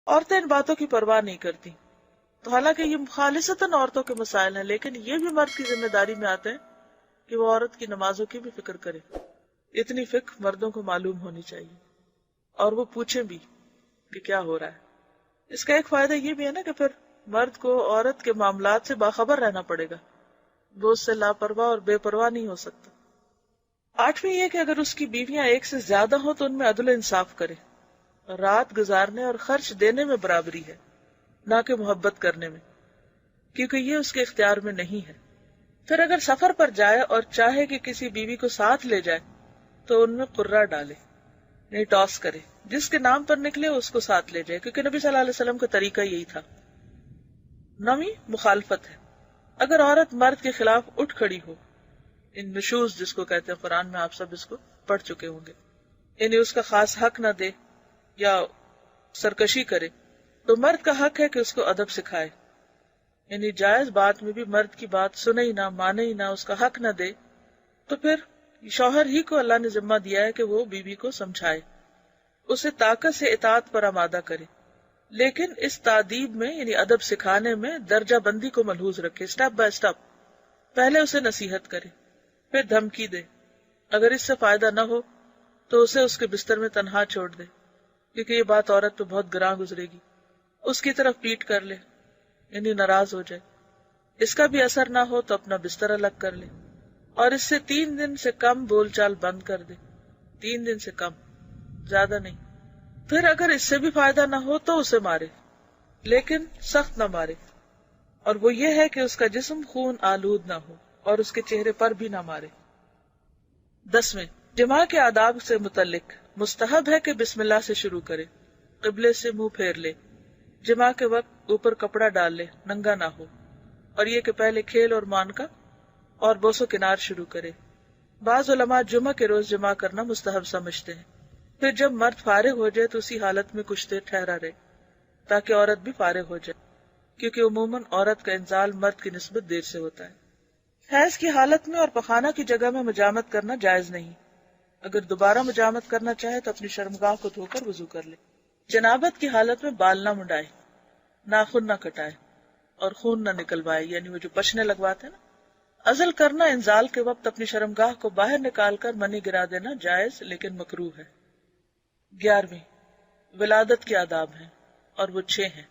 عورتیں ان باتوں کی پرواہ نہیں کرتی. تو حالانکہ یہ خالصتاً عورتوں کے مسائل ہیں، لیکن یہ بھی مرد کی ذمہ داری میں آتے ہیں کہ وہ عورت کی نمازوں کی بھی فکر کرے. اتنی فکر مردوں کو معلوم ہونی چاہیے، اور وہ پوچھیں بھی کہ کیا ہو رہا ہے. اس کا ایک فائدہ یہ بھی ہے نا کہ پھر مرد کو عورت کے معاملات سے باخبر رہنا پڑے گا، وہ اس سے لاپرواہ اور بے پرواہ نہیں ہو سکتا. 8ویں یہ کہ اگر اس کی بیویاں ایک سے زیادہ ہوں تو ان میں عدل و انصاف کرے. رات گزارنے اور خرچ دینے میں برابری ہے، نہ کہ محبت کرنے میں، کیونکہ یہ اس کے اختیار میں نہیں ہے. پھر اگر سفر پر جائے اور چاہے کہ کسی بیوی کو ساتھ لے جائے تو ان میں قرہ ڈالے، نہیں ٹاس کرے، جس کے نام پر نکلے اس کو ساتھ لے جائے، کیونکہ نبی صلی اللہ علیہ وسلم کا طریقہ یہی تھا. 9ویں مخالفت ہے. اگر عورت مرد کے خلاف اٹھ کھڑی ہو، ان نشوز جس کو کہتے ہیں، قرآن میں آپ سب اس کو پڑھ چکے ہوں گے، یعنی اس کا خاص حق نہ دے یا سرکشی کرے، تو مرد کا حق ہے کہ اس کو ادب سکھائے. یعنی جائز بات میں بھی مرد کی بات سنے ہی نہ، مانے ہی نہ، اس کا حق نہ دے، تو پھر شوہر ہی کو اللہ نے ذمہ دیا ہے کہ وہ بیوی کو سمجھائے، اسے طاقت سے اطاعت پر آمادہ کرے. لیکن اس تادیب میں یعنی ادب سکھانے میں درجہ بندی کو ملحوظ رکھے، سٹیپ بائی سٹیپ. پہلے اسے نصیحت کرے، پھر دھمکی دے، اگر اس سے فائدہ نہ ہو تو اسے اس کے بستر میں تنہا چھوڑ دے، کیونکہ یہ بات عورت پہ بہت گراں گزرے گی. اس کی طرف پیٹ کر لے، یعنی ناراض ہو جائے، اس کا بھی اثر نہ ہو تو اپنا بستر الگ کر لے، اور اس سے 3 دن سے کم بول چال بند کر دے. 3 دن سے کم، زیادہ نہیں. پھر اگر اس سے بھی فائدہ نہ ہو تو اسے مارے، لیکن سخت نہ مارے، اور وہ یہ ہے کہ اس کا جسم خون آلود نہ ہو اور اس کے چہرے پر بھی نہ مارے. 10ویں جماع کے آداب سے متعلق مستحب ہے کہ بسم اللہ سے شروع کرے، قبلے سے منہ پھیر لے، جماع کے وقت اوپر کپڑا ڈال لے، ننگا نہ ہو، اور یہ کہ پہلے کھیل اور مانکا اور بوسو کنار شروع کرے. بعض علماء جمعہ کے روز جماع کرنا مستحب سمجھتے ہیں. پھر جب مرد فارغ ہو جائے تو اسی حالت میں کچھ دیر ٹھہرا رہے، تاکہ عورت بھی فارغ ہو جائے، کیونکہ عموماً عورت کا انزال مرد کی نسبت دیر سے ہوتا ہے. حیض کی حالت میں اور پخانہ کی جگہ میں مجامت کرنا جائز نہیں. اگر دوبارہ مجامت کرنا چاہے تو اپنی شرمگاہ کو دھو کر وضو کر لے. جنابت کی حالت میں بال نہ منڈائے، ناخن نہ کٹائے اور خون نہ نکلوائے، یعنی وہ جو پشنے لگواتے ہیں نا. عزل کرنا انزال کے وقت اپنی شرمگاہ کو باہر نکال کر منی گرا دینا جائز لیکن مکروہ ہے. 11ویں ولادت کے آداب ہیں، اور وہ 6 ہیں.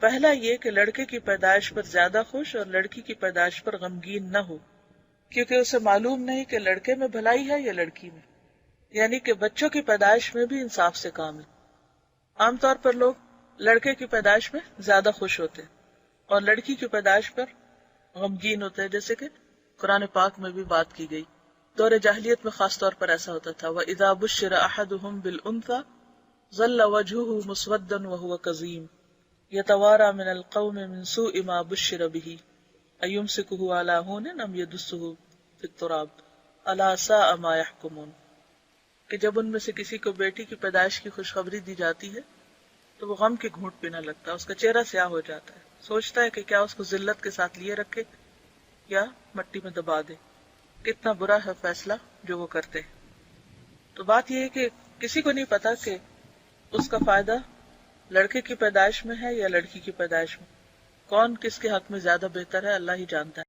پہلا یہ کہ لڑکے کی پیدائش پر زیادہ خوش اور لڑکی کی پیدائش پر غمگین نہ ہو، کیونکہ اسے معلوم نہیں کہ لڑکے میں بھلائی ہے یا لڑکی میں. یعنی کہ بچوں کی پیدائش میں بھی انصاف سے کام ہے. عام طور پر لوگ لڑکے کی پیدائش میں زیادہ خوش ہوتے ہیں اور لڑکی کی پیدائش پر غمگین ہوتے ہیں، جیسے کہ قرآن پاک میں بھی بات کی گئی. دور جاہلیت میں خاص طور پر ایسا ہوتا تھا. وَإِذَا بُشِّرَ أَحَدُهُمْ بِالْأُنثَىٰ ظَلَّ وَجْهُهُ مُسْوَدًّا وَهُوَ كَظِيمٌ يَتَوَارَىٰ مِنَ الْقَوْمِ مِنْ سُوءِ مَا بُشِّرَ بِهِ أَيُمْسِكُهُ عَلَىٰ هُونٍ أَمْ يَدُسُّهُ فِي التُّرَابِ أَلَا سَاءَ مَا يَحْكُمُونَ. کہ جب ان میں سے کسی کو بیٹی کی پیدائش کی خوشخبری دی جاتی ہے تو وہ غم کے گھونٹ پینے لگتا ہے، اس کا چہرہ سیاہ ہو جاتا ہے، سوچتا ہے کہ کیا اس کو ذلت کے ساتھ لیے رکھے یا مٹی میں دبا دے. کتنا برا ہے فیصلہ جو وہ کرتے ہیں. تو بات یہ ہے کہ کسی کو نہیں پتا کہ اس کا فائدہ لڑکے کی پیدائش میں ہے یا لڑکی کی پیدائش میں. کون کس کے حق میں زیادہ بہتر ہے اللہ ہی جانتا ہے.